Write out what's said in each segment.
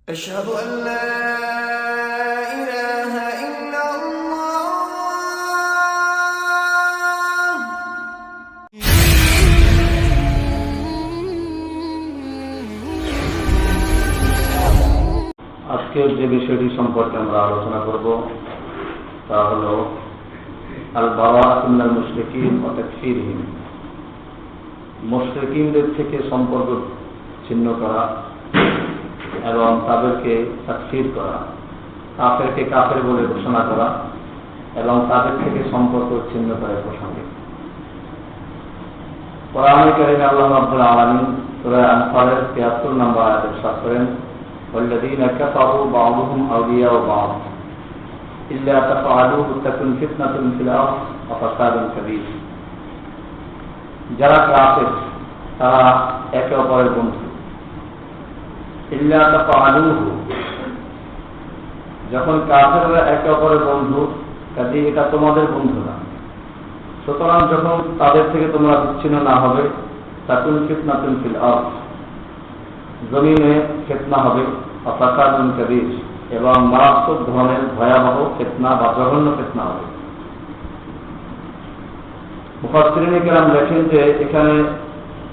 أشهد أن لا إله إلا الله আজকের যে বিষয়টি সম্পর্কে আমরা আলোচনা করব তা হলো আল বারাআতু মিনাল মুশরিকিন ওয়া তাকফীরহিম। মুশরিকিনদের থেকে সম্পর্ক ছিন্ন করা এবং তাদেরকে তাকফীর করা, কাফেরকে কাফের বলে ঘোষণা করা এবং তাদের থেকে সম্পর্ক ছিন্ন করার প্রসঙ্গে কোরআনে কারীমে আল্লাহ রাব্বুল আলামিন সূরা আনফালের ৭৩ নম্বর আয়াতে ইরশাদ করেন, ওয়াল্লাযীনা কাফারু বা'দুহুম আউলিয়াউ বা'দ ইল্লা তাফআলুহু তাকুন ফিতনাতুন ফিল আরদ ওয়া ফাসাদুন কাবীর। যারা কাফের তারা একে অপরের বন্ধু। ইল্লা তাফআলুহু, যখন কাফেররা একে অপরের বন্ধু, কাজেই এটা তোমাদের বন্ধু না। সুতরাং যখন তাদের থেকে তোমরা বিচ্ছিন্ন না হবে, তাকুন ফিতনাতুন ফিল আরদ, জমিনে ফিতনা হবে, ওয়া ফাসাদুন কাবীর, এবং মারাত্মক ধরনের ভয়াবহ ফিতনা বা জঘন্য ফিতনা হবে। মুফাসসিরিনে কেরাম লেখেন যে এখানে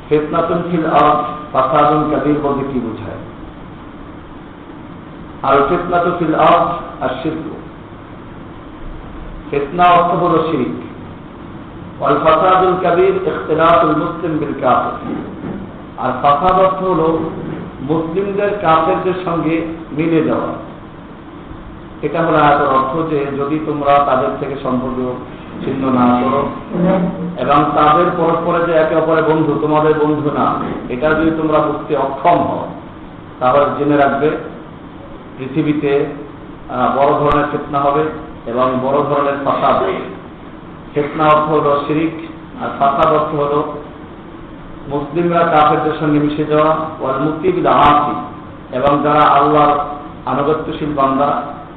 ফিতনাতুন ফিল আরদ, ফাসাদুন কাবীর বলতে কি বোঝায়। আর ফিতনাতুন ফিল আরদ আশ-শিরক, ফিতনা অর্থ হলো শিরক, ওয়াল ফাসাদুল কাবীর ইখতিলাতুল মুসলিম বিল কাফির, আর ফাসাদ অর্থ হলো মুসলিমদের কাফেরদের সঙ্গে মিলে যাওয়া। এটা হলো আয়াতের অর্থ যে যদি তোমরা তাদের থেকে সম্পর্ক ছিন্ন না করো এবং তাদের পরস্পরে যে একে অপরের বন্ধু তোমাদের বন্ধু না, এটা যদি তোমরা বুঝতে অক্ষম হও, তাহলে জেনে রাখবে পৃথিবীতে বড় ধরনের ফিতনা হবে এবং বড় ধরনের ফাসাদ হবে। ফিতনা অর্থ হলো শিরক, আর ফাসাদ অর্থ হলো মুসলিমরা কাফেরদের সঙ্গে মিশে যাওয়া, ওয়াল মুক্তি বিল আতি, এবং যারা আল্লাহর আনুগত্যশীল বান্দা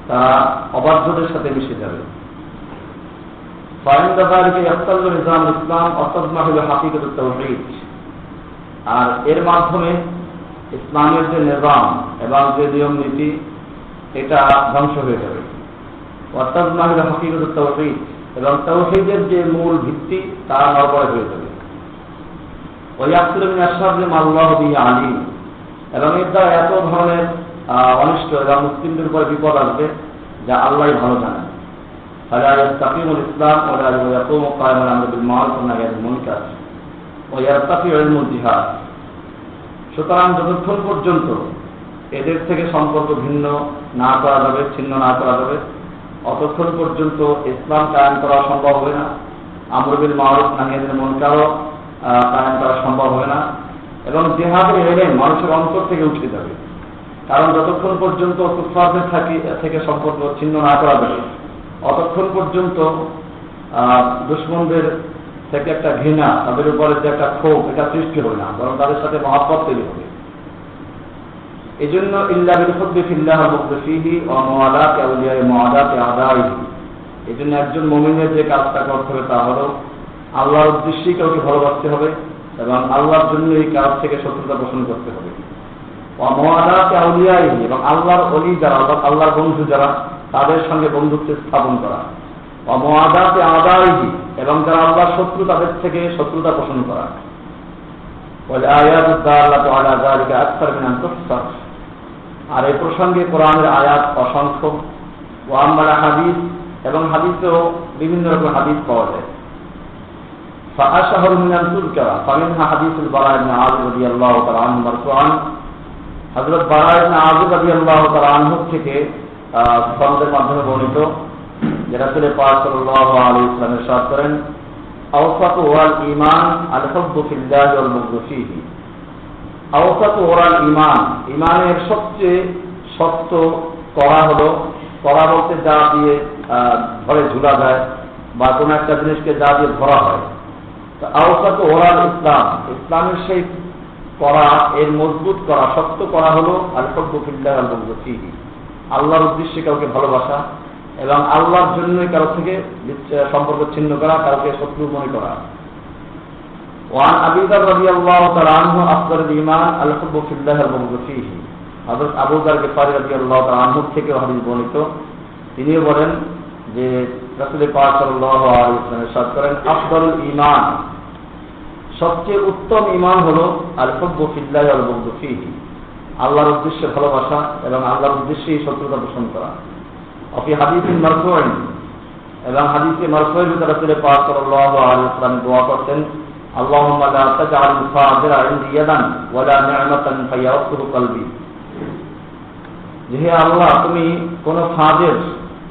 তারা অবাধ্যদের সাথে মিশে যাবে। ফাইন দাযালিকা ইয়াহতাল্লু নিজাম ইসলাম অতজমাহু হাকিকাতুত তাওহীদ, আর এর মাধ্যমে ইসলামের যে নিজাম এবং যে নিয়ম নীতি এটা ধ্বংস হয়ে যাবে। অতজমাহু হাকিকাতুত তাওহীদ, এবং তাওহীদের যে মূল ভিত্তি তা নড়বড়ে হয়ে যাবে। ওয়ায়াকসুরু মিন আশ-শাররি মা আল্লাহু বিহি আলীম, এবং এর দ্বারা এত ধরনের অনিষ্ট এবং মুসলিমদের উপর বিপদ আসবে যা আল্লাহই ভালো জানেন। ফালা ইয়াস্তাকিমুল ইসলাম ওয়া লা ইয়াকুমু কায়মান আমরু বিল মারুফ ওয়া নাহয়ি আনিল মুনকার ওয়া ইয়ারতাফিউ ইলমুল জিহাদ। সুতরাং যতক্ষণ পর্যন্ত এদের থেকে সম্পর্ক ভিন্ন না করা যাবে, ছিন্ন না করা যাবে, অতক্ষণ পর্যন্ত ইসলাম কায়েম করা সম্ভব হবে না, আমরু বিল মারুফ নাহয়ি আনিল মুনকারও কায়েম করা সম্ভব হবে না, এবং জিহাদের এলেম মানুষের অন্তর থেকে উঠে যাবে। কারণ যতক্ষণ পর্যন্ত কুফফারদের থেকে সম্পর্ক ছিন্ন না করা যাবে, অতক্ষণ পর্যন্ত দুশমনদের থেকে একটা ঘৃণা, তাদের উপরে যে একটা ক্ষোভ, এটা সৃষ্টি হবে না, বরং তাদের সাথে মহব্বত তৈরি হবে। এই জন্য ইল্লা বিল হুব্বি ফিল্লাহ ওয়া বুগদি ফীহি ওয়া মুওয়ালাতি আউলিয়া মুওয়ালাতি আদাইহি, এই জন্য একজন মুমিনের যে কাজটা করতে হবে তা হলো আল্লাহর উদ্দেশ্যেই কাউকে ভালোবাসতে হবে এবং আল্লাহর জন্য এই কাজ থেকে শত্রুতা পোষণ করতে হবে। ওয়া মুওয়ালাতি আউলিয়াহি, এবং আল্লাহর ওলি যারা, আল্লাহর বন্ধু যারা, তাদের সঙ্গে বন্ধুত্ব স্থাপন করা। ওয়া মুওয়ালাতি আদাইহি, এবং যারা আল্লাহর শত্রু তাদের থেকে শত্রুতা পোষণ করা। ওয়াল আয়াতু দাল্লাতু আলা যালিকা আকসার মিন আন তুহসার, আর এই প্রসঙ্গে কোরআনের আয়াত অসংখ্য। ওয়া আম্মাল হাদিস, এবং হাদিসেও বিভিন্ন রকম হাদিস পাওয়া যায়। فأشهر من تذكر فمنها حديث البراء بن عازب رضي الله تعالى عنه مرفوعا, হযরত বারা ইবনে আযিব রাদিয়াল্লাহু তাআলা আনহু থেকে সনদের মাধ্যমে বর্ণিত, যে রাসূল পাক সাল্লাল্লাহু আলাইহি ওয়াসাল্লাম ইরশাদ করেন, আওসাতু ওয়াল ঈমান আল হুব্বু ফিল্লাহি ওয়াল বুগদু ফীহি। আওসাতু ওয়াল ঈমান, ঈমানের সবচেয়ে শক্ত কড়া হলো, কড়া বলতে যা দিয়ে ধরে ঝুলা যায় বা কোনো একটা জিনিসকে যা দিয়ে ধরা হয়। আওসাতু ওরাল ইসলাম, ইসলামের সেই করা, এর মজবুত করা, শক্ত করা হলো আল হুব্বু ফিল্লাহি ওয়াল বুগদু ফীহি, আল্লাহর উদ্দেশ্যে কাউকে ভালোবাসা এবং আল্লাহর জন্যই কারো থেকে সম্পর্ক ছিন্ন করা, কাউকে শত্রু মনে করা। ওয়ান আবি যার রাদিয়াল্লাহু তাআলা আনহু আফদালুল ঈমান আল হুব্বু ফিল্লাহি ওয়াল বুগদু ফীহি, হযরত আবু যর গিফারী রাদিয়াল্লাহু তাআলা আনহু থেকে হাদিস বর্ণিত, তিনিও বলেন যে রাসূল পাক সাল্লাল্লাহু আলাইহি ওয়াসাল্লাম ইরশাদ করেন, আফদালুল ঈমান, সবচেয়ে উত্তম ঈমান হলো আল হুব্বু ফিল্লাহি ওয়াল বুগদু ফীহি, আল্লাহর উদ্দেশ্যে ভালোবাসা এবং আল্লাহর উদ্দেশ্যেই শত্রুতা পোষণ করা। অফি হাদিসিন মারফুউন, এবং হাদিসে মারফুউর ভিতরে রাসূল পাক সাল্লাল্লাহু আলাইহি ওয়াসাল্লাম দোয়া করতেন, আল্লাহুম্মা লা তাজআল ফাযিরা ইনদি ইয়াদান ওয়া লা নি'মাতান ফায়াউসু কলবি, যে হে আল্লাহ, তুমি কোন ফাজির,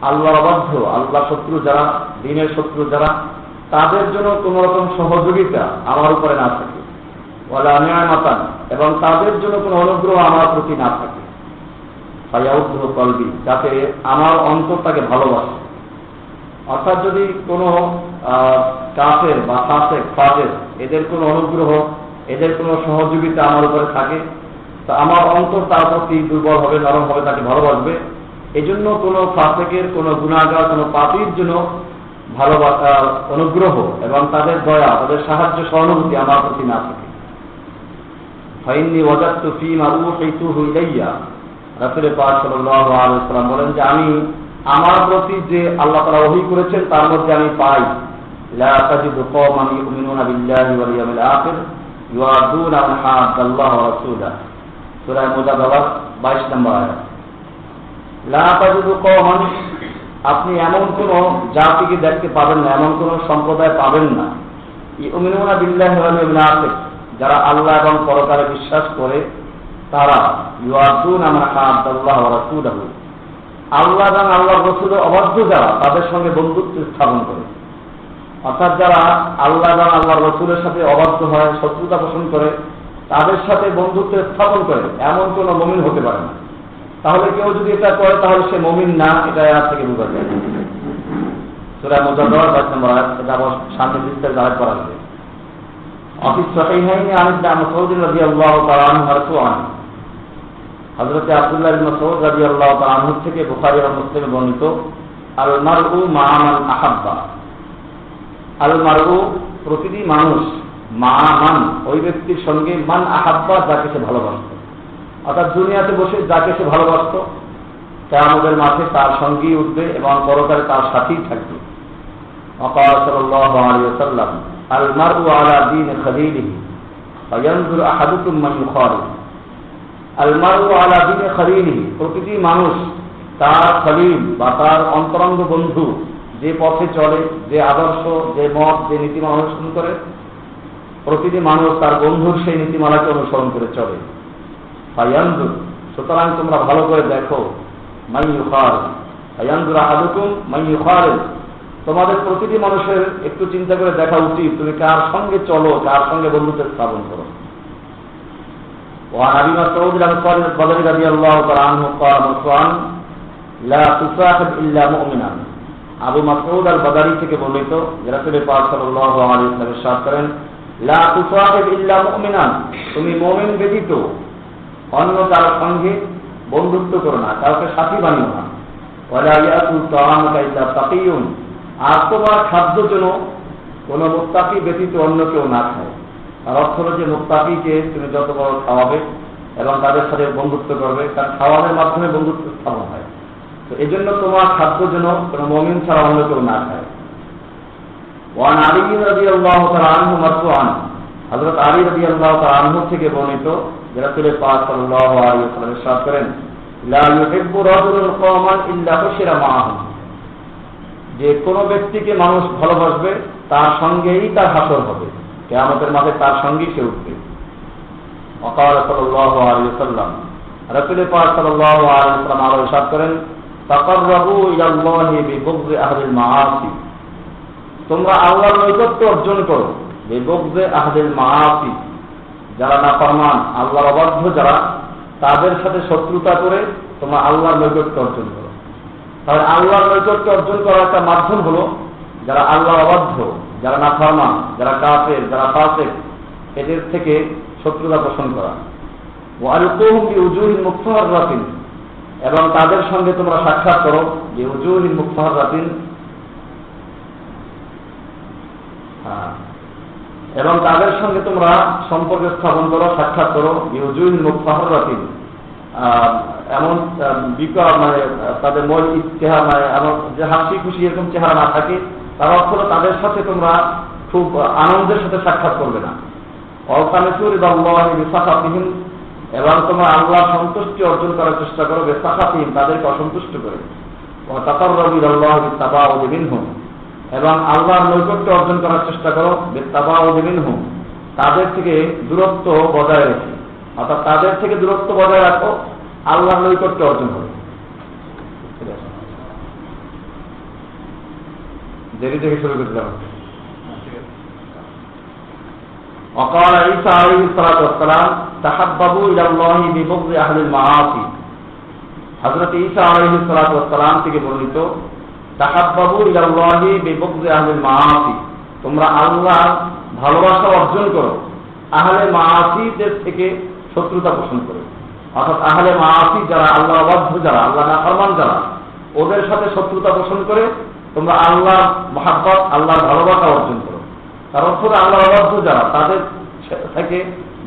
আল্লাহর অবাধ্য, আল্লাহ শত্রু যারা, দ্বীনের শত্রু যারা, তাদের জন্য কোন রকম সহযোগিতা আমার উপরে না থাকে, ওয়ালা নি'মাতান, এবং তাদের জন্য কোন অনুগ্রহ আমার প্রতি না থাকে, ফায়াউসু কলবি, যাতে আমার অন্তরটাকে ভালোবাসে। অর্থাৎ যদি কোনো কাফের বা ফাসিক ফাজির এদের কোনো অনুগ্রহ, এদের কোনো সহযোগিতা আমার উপরে থাকে, তো আমার অন্তর তার প্রতি দুর্বল হবে, নরম হবে, তাকে ভালোবাসবে। এই জন্য কোনো ফাসিকের, কোনো গুনাহগার, কোনো পাপীর জন্য ভালোবাসা, অনুগ্রহ এবং তাদের দয়া, তাদের সাহায্য, সহানুভূতি আমার প্রতি না থাকে। ফাইন্নী ওয়াজাদতু ফীমা উহিতুহু ইলাইয়া, রাসূল পাক সাল্লাল্লাহু আলাইহি ওয়াসাল্লাম বলেন যে আমি আমার প্রতি যে আল্লাহ তাআলা ওহী করেছেন তার মধ্যে আমি পাই, লা তাজিদু কওমান ইউমিনুনা বিল্লাহি ওয়াল ইয়াউমিল আখির ইউআদুনা মান হাদাল্লাহ ওয়া রাসূলাহ, সূরা মুজাদালা 22 নম্বর আয়াত। লা তাজিদু কওমান, আপনি এমন কোন জাতিকে দেখতে পাবেন না, এমন কোন সম্প্রদায় পাবেন না, ইউমিনুনা বিল্লাহি ওয়াল ইয়াউমিল আখির, যারা আল্লাহ এবং পরকালে বিশ্বাস করে, তারা ইউআদুনা মান হাদাল্লাহ ওয়া রাসূলাহ, আল্লাহ এবং আল্লাহর রাসূলের অবাধ্য যারা, তাদের সঙ্গে বন্ধুত্ব স্থাপন করে। অর্থাৎ যারা আল্লাহ এবং আল্লাহর রাসূলের সাথে অবাধ্য হয়, শত্রুতা পোষণ করে, তাদের সাথে বন্ধুত্ব স্থাপন করে, এমন কোন মুমিন হতে পারে না। তাহলে কেউ যদি এটা করে তাহলে সে মুমিন না, এটা আয়াত থেকে বোঝা যায়। সূরা মুজাদালা 22 নম্বর আয়াত, এটা আবার সামনে বিস্তারিত আয়াত করা হবে। অফি সহিহাইনি আন ইবনে মাসউদ রাদিয়াল্লাহু তাআলা আনহু মারফুআন, হযরত আব্দুল্লাহ ইবনে মাসউদ রাদিয়াল্লাহু তাআলা আনহু থেকে বুখারী এবং মুসলিমে বর্ণিত, আল মারউ মা মান আহাব্বা, আল মারউ, প্রতিটি মানুষ, মা মান, ওই ব্যক্তির সঙ্গে, মান আহাব্বা, যাকে সে ভালোবাসত। অর্থাৎ দুনিয়াতে বসে যাকে সে ভালোবাসত, কিয়ামতের মাঠে তার সঙ্গেই উঠবে এবং পরকালে তার সাথেই থাকবে। ওয়াকাল সাল্লাল্লাহু আলাইহি ওয়াসাল্লাম, আল মারউ আলা দীন খলিলিহি ফায়ানজুর আহাদুকুম মান ইউখালিল, আল মারউ আলা দীন খলিলিহি, প্রতিটি মানুষ তার খলিল বা তার অন্তরঙ্গ বন্ধু যে পথে চলে, যে আদর্শ, যে মত, যে নীতিমালা অনুসরণ করে, প্রতিটি মানুষ তার বন্ধুর সেই নীতিমালাকে অনুসরণ করে চলে। ফায়ানজুর, সুতরাং তোমরা ভালো করে দেখো, মান ইউখালিল, ফায়ানজুর আহাদুকুম মান ইউখালিল, তোমাদের প্রতিটি মানুষের একটু চিন্তা করে দেখা উচিত তুমি কার সঙ্গে চলো, কার সঙ্গে বন্ধুত্ব স্থাপন করো। وعن ابي مسعود البدري رضي الله تعالى عنه قال مرفوعا لا تصاحب الا مؤمنا, আবু মাসউদ আল বদরি থেকে বর্ণিত, রাসূল পাক সাল্লাল্লাহু আলাইহি ওয়াসাল্লাম ইরশাদ করেন, লা তুসাহিব ইল্লা মুমিনান, তুমি মুমিন ব্যতীত অন্য কারোর সঙ্গে বন্ধুত্ব করো না, কাউকে সাথী বানিও না। ওয়ালা ইয়াকুল তাআমুকা ইল্লা তাকিয়ুন, আর তোমার খাদ্য যেন কোনো মুত্তাকি ব্যতীত অন্য কেউ না খায়। আর অর্থ হলো যে মুত্তাকিকে তুমি যত বড় খাওয়াবে এবং তাদের সাথে বন্ধুত্ব করবে, কারণ খাওয়ানোর মাধ্যমে বন্ধুত্ব স্থাপন হয়, তো এই জন্য তোমার খাদ্য যেন কোনো মুমিন ছাড়া অন্য কেউ না খায়। ওয়ান আলী রাদিয়াল্লাহু তাআলা আনহু মারফুআন, হযরত আলী রাদিয়াল্লাহু তাআলা আনহু থেকে বর্ণিত, রাসূল পাক সাল্লাল্লাহু আলাইহি ওয়াসাল্লাম ইরশাদ করেন, লা ইউহিব্বু রাজুলুন কওমান ইল্লা হুশিরা মাআহুম, যে কোনো ব্যক্তিকে মানুষ ভালোবাসবে তার সঙ্গেই তার হাসর হবে, কিয়ামতের মাঠে তার সঙ্গেই সে উঠবে। ওয়াকাল সাল্লাল্লাহু আলাইহি ওয়াসাল্লাম, রাসূল পাক সাল্লাল্লাহু আলাইহি ওয়াসাল্লাম আরো ইরশাদ করেন, তাকাররাবু ইলাল্লাহি বিবুগযি আহলিল মাআসি, তোমরা আল্লাহর নৈকট্য অর্জন করো, বিবুগযি আহলিল মাআসি, যারা নাফরমান, আল্লাহর অবাধ্য যারা, তাদের সাথে শত্রুতা করে তোমরা আল্লাহর নৈকট্য অর্জন করো। তাহলে আল্লাহর নৈকট্য অর্জন করার একটা মাধ্যম হলো যারা আল্লাহর অবাধ্য, যারা নাফরমান, যারা কাফের, যারা ফাসিক, এদের থেকে শত্রুতা পোষণ করা। ওয়ালকুহুম বিউজুহিল মুকফারাতিন, এবং তাদের সঙ্গে তোমরা সাক্ষাৎ করো, বিউজুহিল মুকফারাতিন, এবং তাদের সঙ্গে তোমরা সম্পর্ক স্থাপন করো, সাক্ষাৎ করো, বিউজুহিল মুকফারাতিন, এমন বিকট মানে তাদের মন চেহারা মানে এমন যে হাসি খুশি এরকম চেহারা না থাকে, তার অর্থ হলো তাদের সাথে তোমরা খুব আনন্দের সাথে সাক্ষাৎ করবে না। এবং তোমরা আল্লাহ সন্তুষ্টি অর্জন করার চেষ্টা করো বেসাখাতিহীন, তাদেরকে অসন্তুষ্ট করে। এবং আল্লাহর নৈকট্য অর্জন করার চেষ্টা করো বেতাবাউদিনহুম, তাদের থেকে দূরত্ব বজায় রেখে। অর্থাৎ তাদের থেকে দূরত্ব বজায় রাখো, আল্লাহর নৈকট্য অর্জন হবে। দেরি থেকে শুরু করতে হবে। وقال عيسى عليه الصلاة والسلام تحببوا إلى الله ببغض أهل المعاصي। হযরত ঈসা আলাইহিস সালাতু ওয়াস সালাম থেকে বর্ণিত, তাহাব্বাবু ইলাল্লাহি বিবগযি আহলিল মাআসি, তোমরা আল্লাহ ভালোবাসা অর্জন করো আহলে মাআসিদের থেকে শত্রুতা পোষণ করে। অর্থাৎ আহলে মাআসি যারা আল্লাহ অবাধ্য, যারা আল্লাহ নাফরমান, যারা ওদের সাথে শত্রুতা পোষণ করে তোমরা আল্লাহ মহাব্বত, আল্লাহর ভালোবাসা অর্জন করো। তার অর্থ আল্লাহ অবাধ্য যারা, তাদের থেকে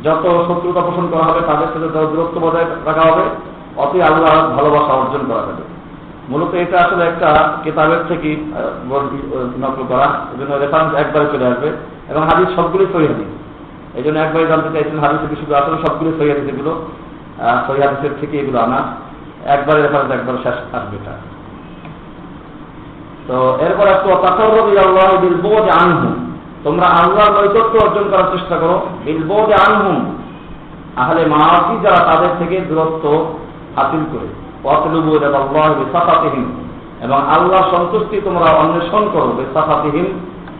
যত শত্রুতা পোষণ করা হবে, তাদের সাথে যত দূরত্ব বজায় রাখা হবে, অতই আল্লাহ ভালোবাসা অর্জন করা যাবে। মূলত এটা আসলে একটা কিতাবের থেকে নকল করা, এই জন্য রেফারেন্স একবারে চলে আসবে এবং হাদিস সবগুলি সহিহ হাদিস। এই জন্য একবারে জানতে চাইছেন হাদিস থেকে শুধু, আসলে সবগুলি সহিহ হাদিস, এগুলো সহিহ হাদিসের থেকে এগুলো আনা, একবারে রেফারেন্স একবার শেষ আসবে এটা। তো এরপর একটু তাকাররুব ইলাল্লাহি বিল বু'দি আনহুম, তোমরা আল্লাহর নৈকট্য অর্জন করার চেষ্টা করো বিল বু'দি আনহুম, আহলে মাআসি যারা, তাদের থেকে দূরত্ব হাসিল করে। ওয়াতলুবু ইলাল্লাহি বিসাখাতিহিম, এবং আল্লাহর সন্তুষ্টি তোমরা অন্বেষণ করো বিসাখাতিহিম,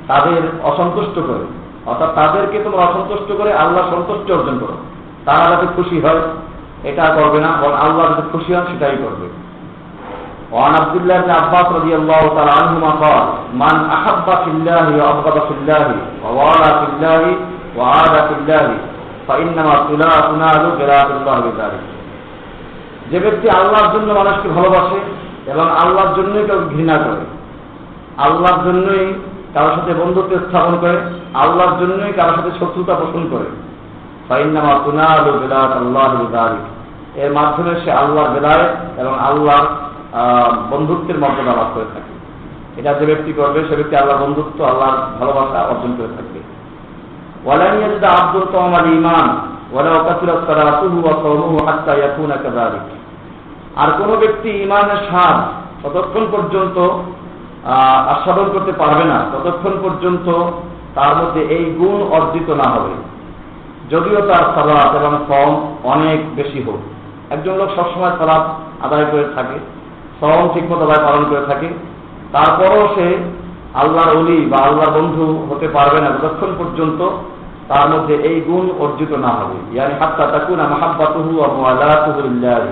তাদের অসন্তুষ্ট করে। অর্থাৎ তাদেরকে তোমরা অসন্তুষ্ট করে আল্লাহর সন্তুষ্টি অর্জন করো। তারা যাতে খুশি হয় এটা করবে না, বরং আল্লাহ যাতে খুশি হন সেটাই করবে। وعن عبد الله بن عباس رضي الله تعالى عنهما قال من أحب في الله وأبغض في الله ووالى في الله وعاد في الله فإنما تنال بلاء الله بذلك। যে ব্যক্তি আল্লাহর জন্য মানুষকে ভালোবাসে এবং আল্লাহর জন্যই কেউ ঘৃণা করে, আল্লাহর জন্যই কারোর সাথে বন্ধুত্ব স্থাপন করে, আল্লাহর জন্যই কারোর সাথে শত্রুতা পোষণ করে, ফাইন্নামা তুনালু বিলায়াতুল্লাহি বিযালিক, এর মাধ্যমে সে আল্লাহর বেলায়েত এবং আল্লাহর বন্ধুত্বের মর্যাদা লাভ করে থাকে। এটা যে ব্যক্তি করবে সে ব্যক্তি আল্লাহর বন্ধুত্ব, আল্লাহর ভালোবাসা অর্জন করে থাকবে। ওয়ালান ইয়াজিদা আবদুল তামাল ঈমান ওয়ালাউ কাসরাত সালাতুহু ওয়া সাওমুহু হাত্তা ইয়াকুনা কাযালিক। আর কোন ব্যক্তি ঈমানের স্বাদ ততক্ষণ পর্যন্ত আস্বাদন করতে পারবে না ততক্ষণ পর্যন্ত তার মধ্যে এই গুণ অর্জিত না হবে, যদিও তার সালাত এবং সওম অনেক বেশি হোক। একজন লোক সবসময় সালাত আদায় করে থাকে, সওম ঠিকমতো আদায় পালন করে থাকে, তারপরও সে আল্লাহর ওলি বা আল্লাহর বন্ধু হতে পারবে না যতক্ষণ পর্যন্ত তার মধ্যে এই গুণ অর্জিত না হবে। ইয়ানি হাত্তা তাকুনা মাহাব্বাতুহু ওয়া মুওয়ালাতুহু লিল্লাহ,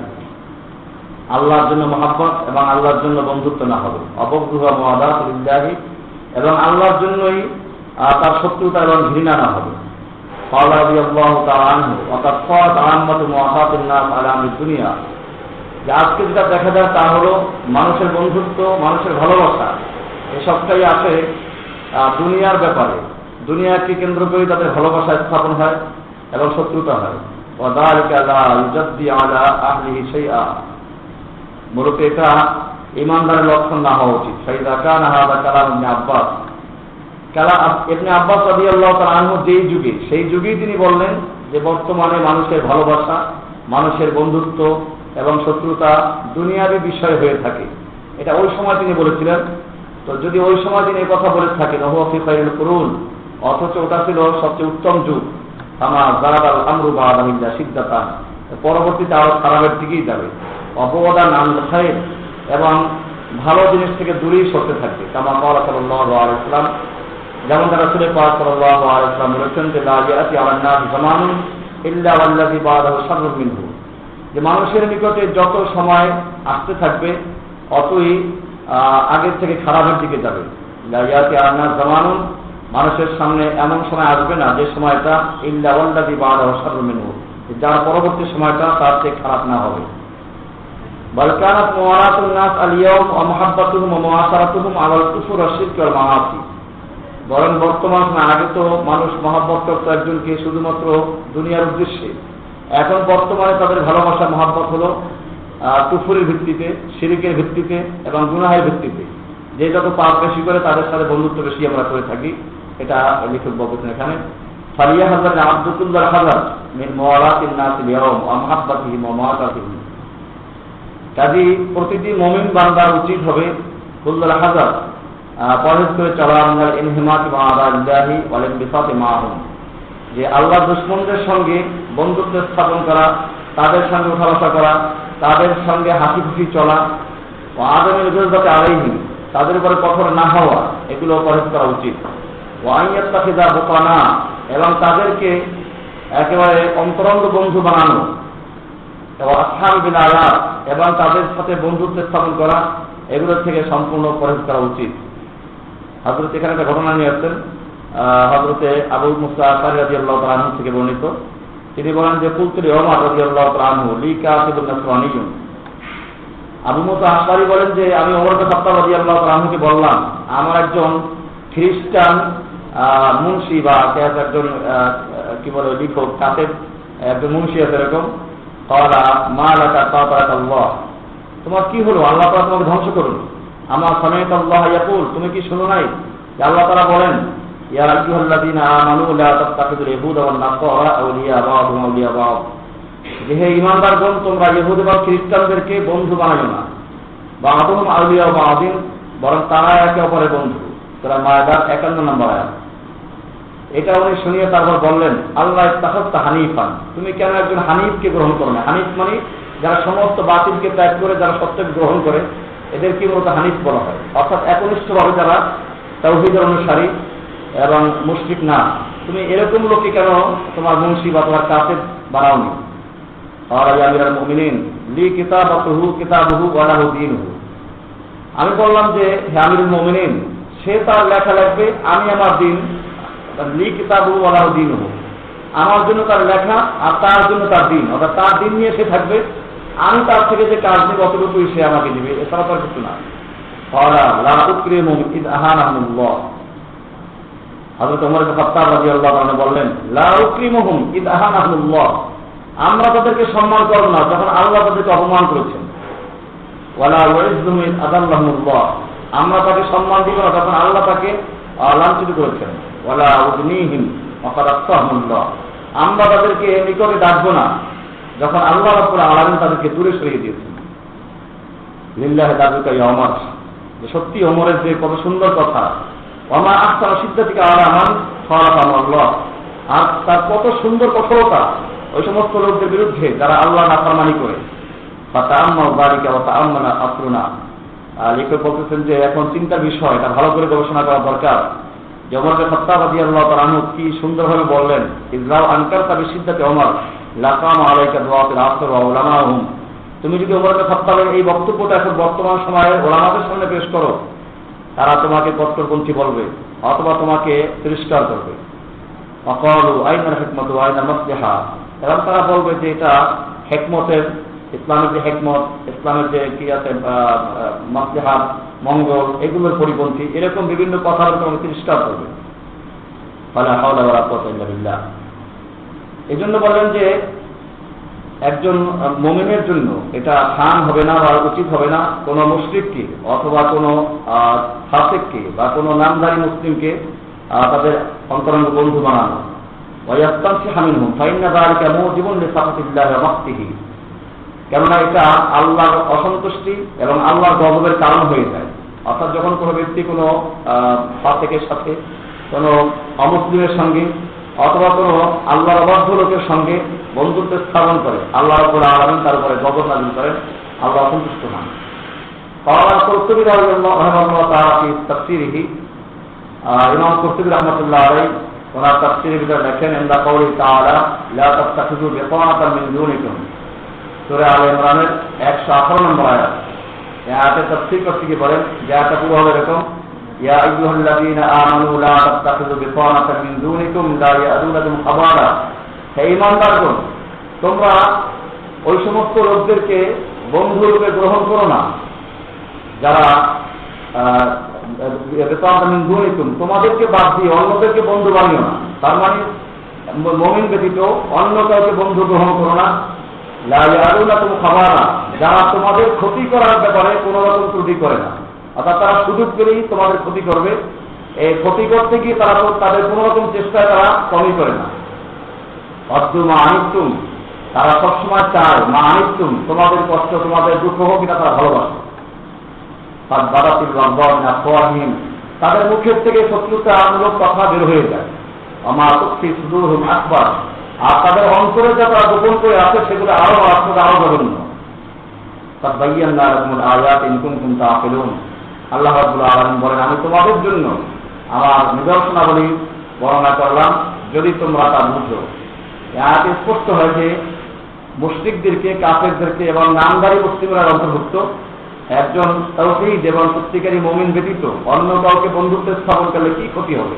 আল্লাহর জন্য মহাব্বত এবং আল্লাহর জন্য বন্ধুত্ব না হবে। অবগদুহু ওয়া মুওয়ালাতুহু লিল্লাহ, এবং আল্লাহর জন্যই তার শত্রুতা এবং ঘৃণা না হবে। قال رضي الله تعالى عنه وقد صارت عامة مواقات الناس على امر الدنيا, যে আজকে যেটা দেখা যায় তা হলো মানুষের বন্ধুত্ব, মানুষের ভালোবাসা এসবটাই আসে দুনিয়ার ব্যাপারে। দুনিয়াকে কেন্দ্র করে তাদের ভালোবাসা স্থাপন হয় এবং শত্রুতা হয়। وذلك لا يجدي على اهله شيئا, মূলত এটা ঈমানদারের লক্ষণ না হওয়া উচিত। ফাইদা কানা হাযা কালাম ইবনে আব্বাস, ইবনে আব্বাস রাদিয়াল্লাহু তাআলা আনহু যেই যুগে, সেই যুগেই তিনি বললেন যে বর্তমানে মানুষের ভালোবাসা, মানুষের বন্ধুত্ব এবং শত্রুতা দুনিয়াবী বিষয় হয়ে থাকে। এটা ওই সময় তিনি বলেছিলেন। তো যদি ওই সময় তিনি এই কথা বলে থাকেন ওয়া ফি খায়রুল কুরুন, অথচ ওটা ছিল সবচেয়ে উত্তম যুগ, আমা যারাদাল আমরু বা'দা ইল্লা শিদ্দাতান, পরবর্তীতে আরো খারাপের দিকেই যাবে। অবদান আনল খায়র, এবং ভালো জিনিস থেকে দূরেই সরতে থাকবে। কামা ক্বালা সাল্লাল্লাহু আলাইহি ওয়াসাল্লাম, যেমন রাসূল পাক সাল্লাল্লাহু আলাইহি ওয়াসাল্লাম বলেছেন যে লা ইয়াতি আলান নাস জামানুন ইল্লা ওয়াল্লাযী বা'দাহু শাররুম মিনহু, যে মানুষের নিকটে যত সময় আসতে থাকবে অতই আগের থেকে খারাপের দিকে যাবে। লা ইয়াতি আলান নাস জামানুন, মানুষের সামনে এমন সময় আসবে না যে সময়টা ইল্লা ওয়াল্লাযী বা'দাহু শাররুম মিনহু, যার পরবর্তী সময়টা তার থেকে খারাপ না হবে। বাল কানাত মুওয়ালাতুন নাস আল ইয়াওম ওয়া মুহাব্বাতুহুম ওয়া মুআসারাতুহুম আলাল কুফর ওয়া শিরক ওয়াল মাআসি, বরং বর্তমান আগে তো মানুষ মহব্বত করত একজনকে শুধুমাত্র দুনিয়ার উদ্দেশ্যে, এখন বর্তমানে তাদের ভালোবাসা মহব্বত হলো কুফরের ভিত্তিতে, শিরকের ভিত্তিতে এবং গুনাহের ভিত্তিতে। যে যত পাপ বেশি করে তাদের সাথে বন্ধুত্ব বেশি আমরা করে থাকি। এটা লিখক বলছেন এখানে, ফালিয়া হাজার আব্দুল্লাহ হাজার মিন মুওয়ালাতিন নাসি বিয়াউম ওয়া মুহাব্বাতিহিম ওয়া মুআতাতিহিম। কাজী প্রতিটি মুমিন বান্দার উচিত হবে কুল্লাল হাজার পরহেজ করে চলা, মিনাল ইনহিমাতি মা আদাল্লাহি ওয়াল ইনবিসাতি মাআহুম, যে আল্লাহ দুশমনদের সঙ্গে বন্ধুত্ব স্থাপন করা, তাদের সঙ্গে উঠা বসা করা, তাদের সঙ্গে হাসি খুশি চলা, ও আদমের বিরুদ্ধে আলাইহিম, তাদের উপরে কঠোর না হওয়া, এগুলো পরহেজ করা উচিত। ও আইয়াত্তাখিযা বুতানা, এবং তাদেরকে একেবারে অন্তরঙ্গ বন্ধু বানানো, এবং আসহাবিল আয়াত, এবং তাদের সাথে বন্ধুত্ব স্থাপন করা, এগুলো থেকে সম্পূর্ণ পরহেজ করা উচিত। হযরত এখানে একটা ঘটনা নিয়ে আসছেন, হযরতে আবু মুসা আশআরী রাদিয়াল্লাহু তাআলা আনহু থেকে বর্ণিত। তিনি বলেন যে কুলতু ওমর রাদিয়াল্লাহু তাআলা আনহু লি কাতিবুন নাসরানিয়্যুন। আবু মুসা আশআরী বলেন যে আমি ওমর ইবনে খাত্তাব রাদিয়াল্লাহু তাআলা আনহুকে বললাম, আমার একজন খ্রিস্টান মুন্সি বা একজন কি বলে লিখক, কাতেব, একজন মুন্সি আছে এরকম। ক্বালা মা লাকা কাতারাকাল্লাহ, তোমার কি হলো, আল্লাহ তাআলা তোমাকে ধ্বংস করুন। আমার সামিআত আল্লাহ ইয়াকুল, তুমি কি শুনো নাই যে আল্লাহ তাআলা বলেন, ইয়া আইয়ুহাল্লাযীনা আমানু লা তাত্তাখিযুল ইয়াহুদা ওয়ান নাসারা আউলিয়া বা'দুহুম আউলিয়া বা'দ, যে হে ঈমানদারগণ, তোমরা ইহুদ এবং খ্রিস্টানদেরকে বন্ধু বানাইও না। বা'দুহুম আউলিয়া বা'দিন, বরং তারা একে অপরের বন্ধু। সূরা মায়দার 51 নম্বর আয়াত। এটা উনি শুনিয়ে তারপর বললেন, আল্লাহ ইত্তাখাযতা হানিফান, তুমি কেন একজন হানিফকে গ্রহণ করো না? হানিফ মানে যারা সমস্ত বাতিলকে ত্যাগ করে যারা সত্যকে গ্রহণ করে, এদেরকে মূলত হানিফ বলা হয়। অর্থাৎ একনিষ্ঠভাবে যারা তাওহীদের অনুসারী এবং মুশরিক না। তুমি এরকম লোককে কেন তোমার মুন্সি বা তোমার কাতেব বানাওনি? আর ইয়া আমিরুল মুমিনিন লি কিতাবাতুহু কিতাবুহু ওয়া লাহু দীনুহু, আমি বললাম যে হে আমিরুল মুমিনিন, সে তার লেখা লিখবে, আমি আমার দিন, লি কিতাবুহু ওয়া লাহু দীনুহু, আমার জন্য তার লেখা আর তার জন্য তার দিন, অর্থাৎ তার দিন নিয়ে সে থাকবে, আমি তার থেকে যে কাজ নিব অতটুকুই সে আমাকে দিবে, এছাড়া তার কিছু না। ক্বালা লা উকরিমু ইদ আহানাহুল্লাহ, হযরত ওমর ইবনে খাত্তাব রাদিয়াল্লাহু আনহু বললেন, লা উকরিমুহুম ইদ আহানাহুল্লাহ, আমরা তাদেরকে সম্মান করব না যখন আল্লাহ তাদেরকে অপমান করেছেন। ওয়ালা ওয়াইযুহুম ইদ আদাল্লাহুল্লাহ, আমরা তাকে সম্মান দিব না যখন আল্লাহ তাকে লাঞ্ছিত করেছেন। ওয়ালা উদনিহিম ওয়াকাদ আসাহুল্লাহ, আমরা তাদেরকে নিকটে ডাকবো না যখন আল্লাহ রাব্বুল আলামিন তাদেরকে দূরে সরিয়ে দিয়েছেন। লিল্লাহি দারুকা ইয়া ওমর, যে সত্যি ওমরের যে কত সুন্দর কথা, ওমা আহসানু সিদ্দাতিকা আলা মান খালাফাহু আল্লাহ, আর তার কত সুন্দর কঠোরতা ওই সমস্ত লোকদের বিরুদ্ধে যারা আল্লাহ নাফরমানি করে। ফাতাআম্মাউ যালিকা ওয়া তাআম্মানা আসরুনা, লেখক বলতেছেন যে এখন চিন্তার বিষয়, এটা ভালো করে গবেষণা করা দরকার। যে ওমর ইবনে খাত্তাব রাদিয়াল্লাহু তাআলা আনহু কি সুন্দরভাবে বললেন, ইজলাউ আনকারতা বিশিদ্দাতি ওমর লাকামা আলাইকা দুআতুল আসর ওয়া উলামাহুম, তুমি যদি ওমর ইবনে খাত্তাবের এই বক্তব্যটা এখন বর্তমান সময়ে ওলামাদের সামনে পেশ করো, তারা তোমাকে কট্টরপন্থী বলবে অথবা তোমাকে তিরস্কার করবে। ওয়াকালু আইনাল হিকমাতু ওয়া আইনাল মাসলিহা, এবং তারা বলবে যে এটা হিকমতের, ইসলামের যে হিকমত, ইসলামের যে কি আছে মাসলিহাত, মঙ্গল, এগুলোর পরিপন্থী, এরকম বিভিন্ন কথা তোমাকে তিরস্কার করবে। ফালা হাওলা ওয়ালা কুওয়াতা ইল্লা বিল্লাহ। এজন্য বললেন যে একজন মুমিনের জন্য এটা খান হবে না বা উচিত হবে না কোনো মুশরিককে অথবা কোনো ফাসিককে বা কোনো নামধারী মুসলিমকে তাদের অন্তরঙ্গ বন্ধু বানানো। ওয়ায়াস্তানসিহা মিনহুম ফাইন্না যালিকা মুজিবুন লিসাখাতিল্লাহি ওয়া মাকতিহি, কেননা এটা আল্লাহর অসন্তুষ্টি এবং আল্লাহর গজবের কারণ হয়ে যায়। অর্থাৎ যখন কোনো ব্যক্তি কোনো ফাসিকের সাথে, কোনো অমুসলিমের সঙ্গে অথবা কোনো আল্লাহর অবাধ্য লোকের সঙ্গে বন্ধুত্ব স্থাপন করে, আল্লাহ রাব্বুল আলামিন তার উপরে গজব নাযিল করেন, আল্লাহ অসন্তুষ্ট হন। ক্বালা কুরতুবী রাহিমাহুল্লাহ তাআলা ফি তাফসীরিহি, ইমাম কুরতুবী রাহমাতুল্লাহ আলাইহি ওনার তাফসীরের ভিতরে লেখেন, ইনদা কাওলি তাআলা লা তাত্তাখিযু বিতানাতাম মিন দুনিকুম, সূরা আলে ইমরানের 118 নম্বর আয়াত। এই আয়াতের তাফসীর করতে গিয়ে বলেন যে আয়াতটা পুরো হবে এরকম, ইয়া আইয়ুহাল্লাযীনা আমানু লা তাত্তাখিযু বিতানাতাম মিন দুনিকুম লা ইয়াদুনাকুম খাবারা, হে ঈমানদারগণ, তোমরা ওই সমস্ত লোকদেরকে বন্ধু রূপে গ্রহণ করো না যারা তোমাদেরকে বাদ দিয়ে অন্যদেরকে বন্ধু বানিও না। তার মানে মুমিন ব্যতীত অন্য কাউকে বন্ধু গ্রহণ করো না। লা ইয়ারুনাকুম খাবারা, যারা তোমাদের ক্ষতি করার ব্যাপারে কোনো রকম ত্রুটি করে না, অর্থাৎ তারা সুযোগ পেলেই তোমাদের ক্ষতি করবে। এই ক্ষতি করতে গিয়ে তারা তো তাদের কোনো রকম চেষ্টায় তারা কমই করে না। অদ্দু মা আনিতুম, তারা সবসময় চায় মা আনিতুম, তোমাদের কষ্ট তোমাদের দুঃখ হোক, এটা তারা ভালোবাসে। তাদের মুখের থেকে শত্রুতামূলক কথা বের হয়ে যায়। আমার তুখফি সুদূরহুম আকবার, আর তাদের অন্তরে যা তারা গোপন করে আছে সেগুলো আরো মারাত্মক, আরো জঘন্য। তাবায়্যানা লাকুমুল আয়াত ইন কুনতুম তাআকিলুন, আল্লাহ রাব্বুল আলামিন বলেন, আমি তোমাদের জন্য আমার নিদর্শনাবলী বর্ণনা করলাম যদি তোমরা তা বুঝো। আয়াতে স্পষ্ট হয় যে মুশরিকদেরকে, কাফেরদেরকে এবং নামধারী মুসলিমরা অন্তর্ভুক্ত একজন তাওহীদ এবং সত্যিকারী মুমিন ব্যতীত অন্য কাউকে বন্ধুত্ব স্থাপন করলে কি ক্ষতি হবে।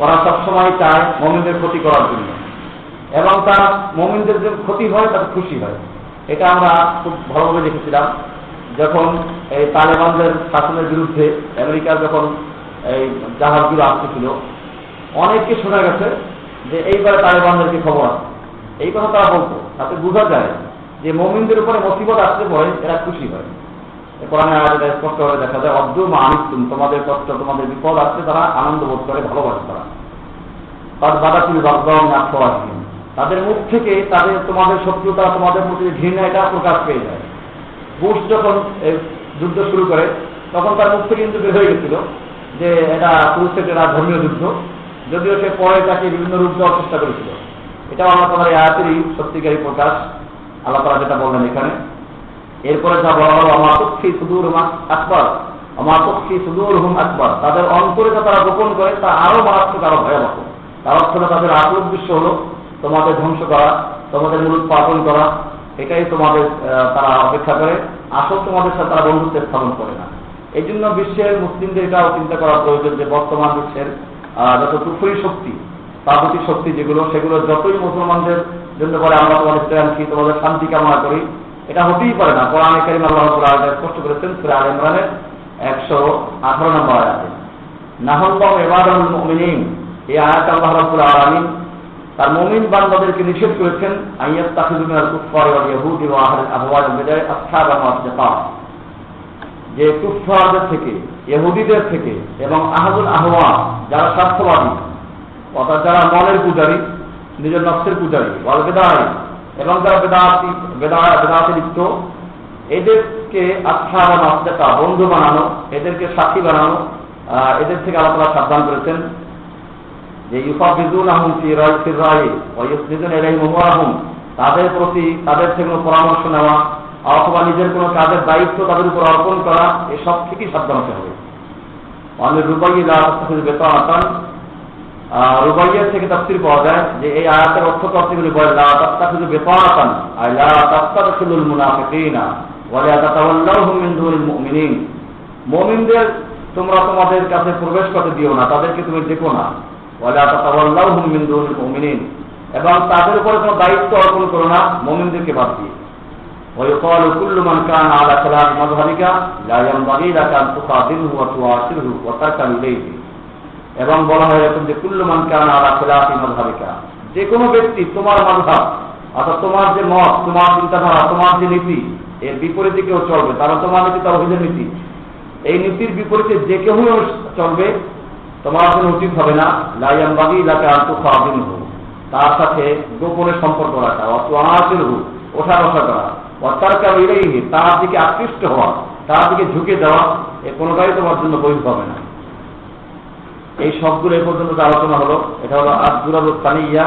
ওরা সবসময় চায় মুমিনদের ক্ষতি করার জন্য, এবং তার মুমিনদের যে ক্ষতি হয় তাতে খুশি হয়। এটা আমরা খুব ভালোভাবে দেখেছিলাম যখন এই তালেবানদের শাসনের বিরুদ্ধে আমেরিকার যখন এই জাহাজগুলো আসতেছিল, অনেককে শোনা গেছে যে এইবারে তালেবানদেরকে খবর আছে, এই কথা তারা বলতো। তাতে বোঝা যায় যে মুমিনদের উপরে মুসিবত আসতে পরে এরা খুশি হয়। কোরআনে আয়াতে স্পষ্টভাবে দেখা যায়, অদ্দু মা আনিতুম, তোমাদের কষ্ট তোমাদের বিপদ আসছে তারা আনন্দ বোধ করে, ভালোবাসে তারা। তার বাদাতুল বাগদাম আফওয়াহিম, তাদের মুখ থেকে তাদের তোমাদের শত্রুতা, তোমাদের প্রতি ঘৃণা এটা প্রকাশ পেয়ে যায়। বুশ যখন যুদ্ধ শুরু করে তখন তার মুখ থেকে কিন্তু বের হয়ে গেছিল যে এটা কুরুক্ষেত্রের ধর্মীয় যুদ্ধ, যদিও সে পরে তাকে বিভিন্ন রূপ দেওয়ার চেষ্টা করেছিল। এটাও আল্লাহ তাআলার এই আয়াতেরই সত্যিকারী প্রকাশ, আল্লাহ তাআলা যেটা বললেন এখানে। এরপরে যা বলা হলো, আমা তুখফি সুদূরহুম আকবার, আমা তুখফি সুদূরহুম আকবার, তাদের অন্তরে যা তারা গোপন করে তা আরো মারাত্মক, আরো ভয়াবহ। তার অর্থ হলো তাদের আসল উদ্দেশ্য হলো তোমাদের ধ্বংস করা, তোমাদের মূলোৎপাটন করা, এটাই তোমাদের তারা অপেক্ষা করে। আসল তোমাদের সাথে তারা বন্ধুত্ব স্থাপন করে না। এই জন্য বিশ্বের মুসলিমদের এটাও চিন্তা করা প্রয়োজন যে বর্তমান বিশ্বের যত কুফরি শক্তি, তাগুতি শক্তি যেগুলো, সেগুলো যতই মুসলমানদের জন্য বলে আমরা তোমাদের শ্রেয়াংশী, তোমাদের শান্তি কামনা করি, এটা হতেই পারে না। কোরআনে কারীম আল্লাহ তাআলা স্পষ্ট করেছেন সূরা আলে ইমরানের 118 নম্বর আয়াতে, নাহাল্লাহু ইবাদাল মুমিনিন, এই আয়াতে আল্লাহ রাব্বুল আলামিন তার মুমিন বান্দাদেরকে নিষেধ করেছেন আইয়াত্তাখিযু মিনাল কুফফারি ওয়াল ইয়াহুদি ওয়া আহলিল আহওয়াল ওয়াল বিদায় আসহাবান ওয়া আসদিকা, যে কুফফারদের থেকে, ইহুদিদের থেকে এবং আহলুল আহওয়া যারা স্বার্থবাদী, অর্থাৎ যারা মনের পূজারী, নিজের নফসের পূজারী, ওয়াল বিদায় এবং যারা বেদাতে লিপ্ত, এদেরকে আসহাবান ওয়া আসদিকা, বন্ধু বানানো, এদেরকে সাথী বানানো, এদের থেকে আল্লাহ তাআলা সাবধান করেছেন যে ইউফাবিজুনাহুম ফি রাইসির রাই ওয়া ইউসলিদুনা ইলাইহিম আমওয়ালাহুম, তাদের প্রতি তাদের থেকে কোনো পরামর্শ নেওয়া অথবা নিজের কোনো কাজের দায়িত্ব তাদের উপর অর্পণ করা, এসব থেকেই সাবধান হতে হবে। অনেক রুবাইয়া লা তাসতাখিযু বিতাআতান, রুবাইয়া থেকে তাফসীর পাওয়া যায় যে এই আয়াতের অর্থ করতেগুলি বলে লা তাসতাখিযু বিতাআতান আই লা তাসতাখিযুল মুনাফিকিনা ওয়া লা তাতাওয়াল্লাহুম মিন দুনিল মুমিনিন, মুমিনদের তোমরা তোমাদের কাছে প্রবেশ করতে দিও না, তাদেরকে তুমি দেখো না। ওয়ালা তাতাওয়াল্লাহুম মিন দুনিল মুমিনিন, এবং তাদের উপরে কোনো দায়িত্ব অর্পণ করো না মুমিনদেরকে বাদ দিয়ে। ওয়া ইয়াকালু কুল্লু মান কানা আলা খালাফ মাযহাবিকা লা ইয়ানবাগি লাকা আন তুখাদিমহু ওয়া তুআশিরহু ওয়া তারকান ইলাইহি, এবং বলা হয় এরকম যে কুল্লু মান কানা আলা খালাফ মাযহাবিকা, যে কোনো ব্যক্তি তোমার মাযহাব অর্থাৎ তোমার যে মত, তোমার চিন্তাধারা, তোমার যে নীতি, এর বিপরীতে কেউ চলবে, তারা তোমার নীতি তাওহীদের নীতি, এই নীতির বিপরীতে যে কেউ চলবে তোমার জন্য উচিত হবে না লা ইয়ানবাগি লাকা আন তুখাদিমহু, তার সাথে গোপনে সম্পর্ক রাখা, ওয়া তুআশিরহু, ওঠা বসা করা, ওয়া তারকান ইলাইহি, তার দিকে আকৃষ্ট হওয়া, তার দিকে ঝুঁকে দেওয়া, এ কোনোটাই তোমার জন্য বৈধ হবে না। এই সবগুলো এই পর্যন্ত আলোচনা হলো। এটা হলো আদ-দুরারুত তানিয়া,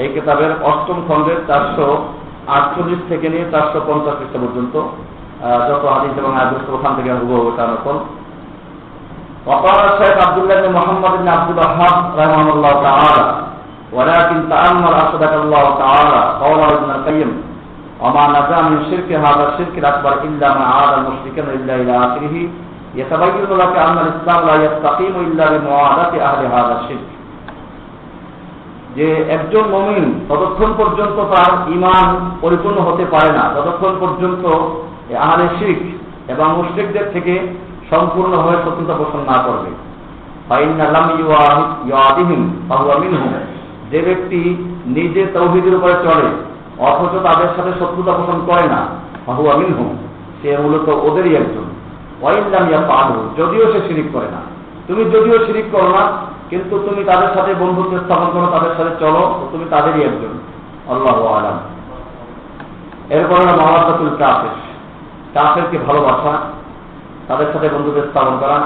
এই কিতাবের 8ম খণ্ডের 448 থেকে নিয়ে 450 পৃষ্ঠা পর্যন্ত যত হাদিস এবং আয়াত ওখান থেকে হুবহু তার নকল। وقال الشيخ عبد الله بن محمد بن عبد الوهاب رحمه الله تعالى ولكن تأمل أرشدك الله تعالى قول ابن القيم وما نجا من شرك هذا الشرك الأكبر إلا ما عاد المشركين إلا إلى آخره يتبين لك أن الإسلام لا يستقيم إلا بمعاداة أهل هذا الشرك, যে একজন মুমিন ততক্ষণ পর্যন্ত তার ঈমান পরিপূর্ণ হতে পারে না যতক্ষণ পর্যন্ত আহলে শিরক এবং মুশরিকদের থেকে সম্পূর্ণভাবে শত্রুতা পোষণ না করবে। ফাইন্না লাম ইউআদিহিম ফাহুয়া মিনহুম, যে ব্যক্তি নিজে তাওহীদের উপরে চলে অথচ তাদের সাথে শত্রুতা পোষণ করে না, ফাহুয়া মিনহুম, সে মূলত ওদেরই একজন। ওয়া ইন লাম ইয়াফআলহু, যদিও সে শিরিক করে না, তুমি যদিও শিরিক করো না কিন্তু তুমি তাদের সাথে বন্ধুত্ব স্থাপন করো, তাদের সাথে চলো, তুমি তাদেরই একজন। আল্লাহু আ'লাম। এরপর হলো মাওয়াদাতুল কাফির, কাফেরকে ভালোবাসা, তাদের সাথে বন্ধুত্ব স্থাপন করা।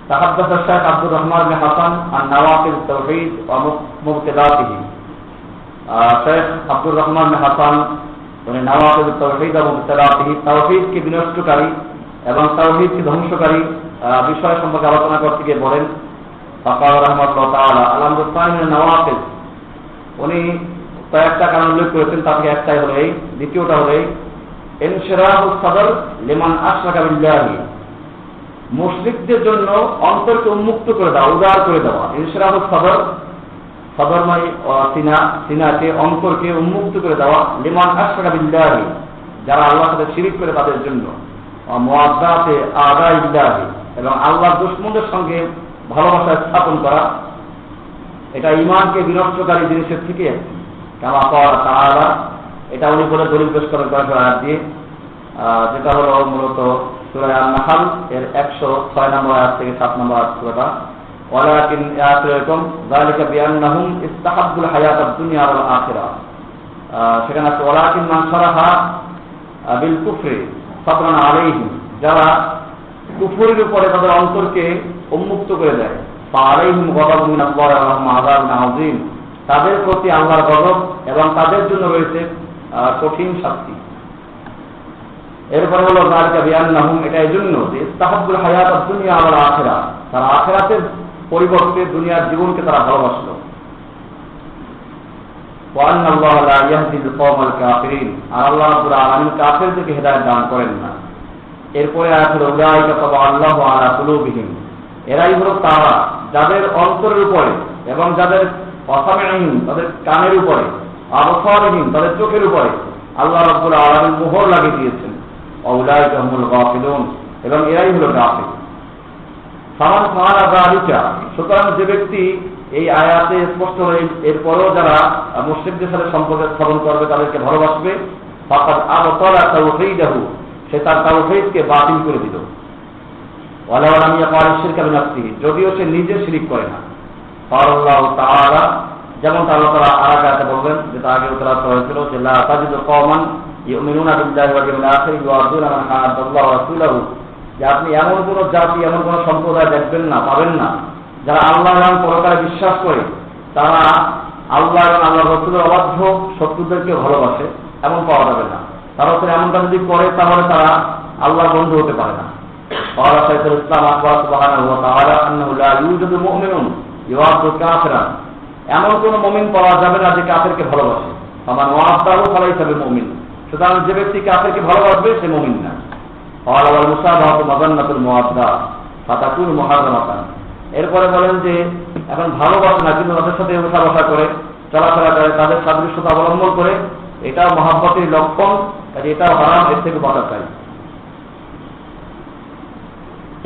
তাহাদ্দাস শাইখ আব্দুর রহমান বিন হাসান আন নওয়াকিদ তাওহীদ ওয়া মুবতিলাতিহি। শেখ আব্দুর রহমান বিন হাসান উনি নওয়াকিদ তাওহীদ ওয়া মুবতিলাতিহি, তাওহীদকে বিনষ্টকারী এবং তাওহীদকে ধ্বংসকারী বিষয় সম্পর্কে আলোচনা করতে গিয়ে বলেন, ফাকার রাহমাতুল্লাহ তাআলা আল-আমরুসানি নওয়াকিদ, উনি কয়েকটা কারণ উল্লেখ করেছেন, তার থেকে একটাই হলো এই, দ্বিতীয়টা হলো এই ইনশিরাহুস সাদর লিমান আশরাকা বিল্লাহি, মুশরিকদের জন্য অন্তরকে উন্মুক্ত করে দেওয়া, উদার করে দেওয়া। ইনশিরাহুস সাদর, সাদর মানে সিনা, সিনাকে অন্তরকে উন্মুক্ত করে দেওয়া, লিমান আশরাকা বিল্লাহি, যারা আল্লাহর সাথে শিরিক করে তাদের জন্য, মুআদ্দাতে আদাইল্লাহি, এবং আল্লাহর দুশমনদের সঙ্গে ভালোবাসা স্থাপন করা। এটা ঈমানকে বিনষ্টকারী জিনিসের থেকে একটি। কামা ক্বালা তাআলা, এটা উনি বলে দলিল পেশ করেন কয়েকটা আয়াত দিয়ে, যেটা হলো মূলত সূরা আন-নাহল এর 106 নম্বর আয়াত থেকে 7 নম্বর আয়াত সূরাটা। ওয়ালাকিন ইয়াতুকুম যালিকা বিআন্নাহুম ইস্তাহাব্বুল হায়াতাদ দুনিয়া ওয়াল আখিরাহ, সেখানে আছে ওয়ালাকিন মান শারাহা বিল কুফরি সাদরান আলাইহিম, যারা কুফরের উপরে তাদের অন্তরকে উন্মুক্ত করে দেয়, ফাআলাইহিম গাদাবুন মিনাল্লাহি ওয়া লাহুম আযাবুন আযীম, তাদের প্রতি আল্লাহর গজব এবং তাদের জন্য রয়েছে কঠিন শাস্তি। এরপরে হলো যালিকা বিআন্নাহুম, এটা এজন্য যে ইস্তাহাব্বুল হায়াতাদ দুনিয়া ওয়াল আখিরাহ, তারা আখিরাতের পরিবর্তে দুনিয়ার জীবনকে তারা ভালোবাসলো। ওয়া আন্নাল্লাহা লা ইয়াহদিল কওমাল কাফিরিন, আর আল্লাহ রাব্বুল আলামিন কাফিরদেরকে হেদায়েত দান করেন না। এরপরে আয়াত হলো উলাইকা তাবা আল্লাহু আলা কুলুবিহিম, এরাই হলো তারা যাদের অন্তরের উপরে এবং যাদের অসামিহিম তাদের কানের উপরে, আবসারিহিম তাদের চোখের উপরে আল্লাহ রাব্বুল আলামিন মোহর লাগিয়ে দিয়েছেন। উলাইকা হুমুল গাফিলুন, এবং এরাই হলো গাফিল। ফামান ফাআলা যালিকা, সুতরাং যে ব্যক্তি এই আয়াতে স্পষ্ট এরপরেও যারা মুশরিকদের সাথে সম্পর্ক স্থাপন করবে, তাদেরকে ভালোবাসবে, ফাকাদ আবতালা তাওহীদাহু, সে তার তাওহীদকে বাতিল করে দিল। ওয়ালাউ লাম ইয়াফআল শিরকা বিনাফসিহি, যদিও সে নিজে শিরক করে না। আল্লাহু তাআলা, যেমন আল্লাহ তাআলা আয়াতে বলবেন, যেটা আগে উত্তরা হয়েছিল, যে লা তাজিদু কওমান ইউমিনুনা বিল্লাহি ওয়াল ইয়াউমিল আখির ওয়া মান হাদাল্লাহু ওয়া রাসূলুহু, যে আপনি এমন কোন জাতি, এমন কোন সম্প্রদায় দেখবেন না, পাবেন না, যারা আল্লাহ এবং পরকালে বিশ্বাস করে, তারা আল্লাহ এবং আল্লাহ রাসূলের অবাধ্য শত্রুদেরকে ভালোবাসে, এমন পাওয়া যাবে না। তারা এমনটা যদি করে তাহলে তারা আল্লাহর বন্ধু হতে পারে না। قال شيخ الاسلام اخبر سبحانه وتعالى انه لا يوجد مؤمن يواد كافرا, এমন কোন মুমিন পাওয়া যাবে না যে কাফেরকে ভালোবাসে। ফামান ওয়াদাহু ফালাইসা বিমুমিন, সুতরাং যে ব্যক্তি কাফেরকে ভালোবাসবে সে মুমিন না। قال والمشابهه مظنه الموادة فتكون محرمه, এরপরে বলেন যে এখন ভালোবাসে না কিন্তু তাদের সাথে উঠা-বসা করে, চলাফেরা করে, তাদের সাদৃশ্যতা অবলম্বন করে, এটা মহাব্বতের লক্ষণ, এটাও হারাম, এর থেকে বাঁচা চাই।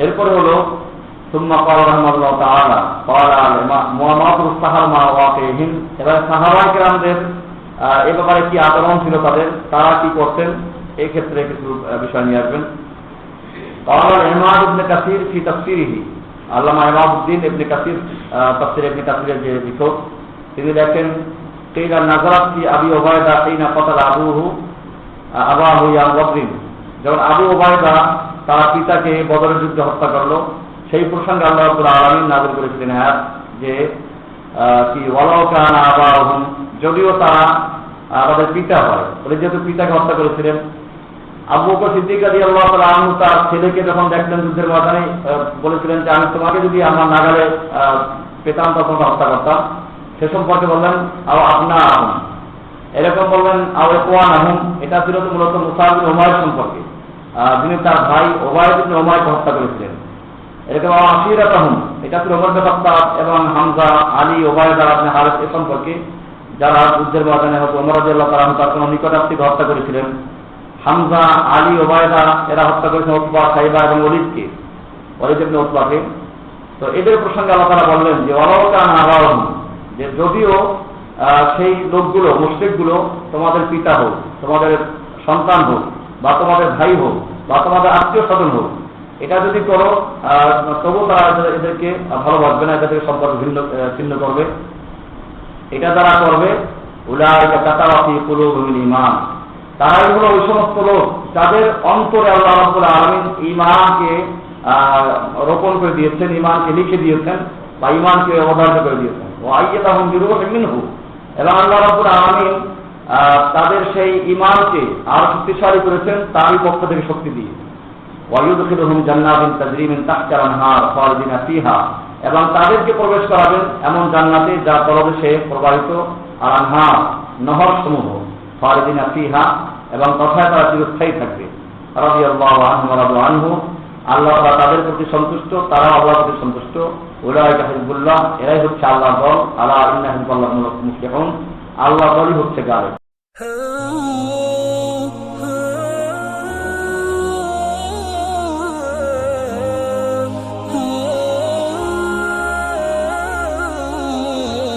এরপরে হলো সুম্মা ক্বালা রাহমাতুল্লাহ তাআলা ক্বালা মুআমাতুস সাহাবা ওয়াকিহিম, এবার সাহাবায়ে কেরামদের এই ব্যাপারে কি আচরণ ছিল তাদের, তারা কি করতেন, এই ক্ষেত্রে কিছু বিষয় নিয়ে আসবেন। ক্বালা ইমাম ইবনে কাসির ফি তাফসীরিহি, আল্লামা ইমামউদ্দিন ইবনে কাসির তাফসীর ইবনে কাসিরের যে লেখক, তিনি লেখেন কিলা নাযারাত ফি আবি উবাইদা হিনা ক্বাতালা আবাহু ইয়াম বদরিন, যখন আবু উবাইদা তার পিতাকে বদরের যুদ্ধে হত্যা করলো, সেই প্রসঙ্গে আল্লাহ রাব্বুল আলামিন নাযিল করেছিলেন আয়াত যে কি ওয়ালাউ কানা আবাহুম, যদিও তারা তাদের পিতা হয়, বলে যেহেতু পিতাকে হত্যা করেছিলেন। আবু বকর সিদ্দিক রাদিয়াল্লাহু তাআলা আনহু তার ছেলেকে যখন দেখলেন যুদ্ধের ময়দানে, বলেছিলেন যে আমি তোমাকে যদি আমার নাগালে পেতাম তখন হত্যা করতাম। সে সম্পর্কে বললেন আও আপনা আহম, এরকম বললেন আও ইখওয়ান আহম, এটা ছিল তো মূলত মুসা ইবনে উমাইর সম্পর্কে, যিনি তার ভাই উবাইদ ইবনে উমাইরকে হত্যা করেছিলেন। এরকম আশিরাত আহম, এটা ছিল ওমর বিন খাত্তাব এবং হামজা, আলী, উবাইদা ইবনে হারিস এ সম্পর্কে, যারা যুদ্ধের ময়দানে ওমর রাদিয়াল্লাহু তাআলা তার কোনো নিকটাত্মীয়কে হত্যা করেছিলেন। হামজা, আলী, উবাইদা এরা হত্যা করেছেন উতবা, সাইবা এবং ওলীদকে, ওলীদ ইবনে উতবাকে। তো এদের প্রসঙ্গে আল্লাহ তাআলা বললেন যে ওয়ালাউ কানা আবাহুম, যে যদিও সেই লোকগুলো মুশরিকগুলো তোমাদের পিতা হোক, তোমাদের সন্তান হোক, বা তোমাদের ভাই হোক, বা তোমাদের আত্মীয় স্বজন হোক, এটা যদি করো তবু তারা এদেরকে ভালোবাসবে না, এদের থেকে সম্পর্ক ছিন্ন করবে। এটা যারা করবে উলাইকা কাতারা ফি কুলুবিহিম ঈমান, তারাই হলো ওই সমস্ত লোক যাদের অন্তরে আল্লাহ রাব্বুল আলামিন ঈমানকে রোপণ করে দিয়েছেন, ঈমানকে লিখে দিয়েছেন, বা ঈমানকে অবধারিত করে দিয়েছেন। ওয়া আইয়াতাহুম বিরূহিম মিনহু, এবং আল্লাহ রাব্বুল আলামিন তাদের সেই ঈমানকে আরো শক্তিশালী করেছেন তারই পক্ষ থেকে শক্তি দিয়ে। ওয়া ইউদখিলুহুম জান্নাতিন তাজরি মিন তাহতিহাল আনহার খালিদিনা ফিহা, এবং তাদেরকে প্রবেশ করাবেন এমন জান্নাতে যা তলদেশে প্রবাহিত আর আনহার নহর সমূহ, খালিদিনা ফিহা, এবং তথায় তারা চিরস্থায়ী থাকবে। রাদিয়াল্লাহু আনহু ওয়া রাদু আনহু, আল্লাহ তাআলা তাদের প্রতি সন্তুষ্ট, তারা আল্লাহর প্রতি সন্তুষ্ট। উলাইকা হিজবুল্লাহ, এরাই হচ্ছে আল্লাহর দল। আলা ইন্না হিজবাল্লাহিল মুফলিহুন, আল্লাহর দলই হচ্ছে গালিব।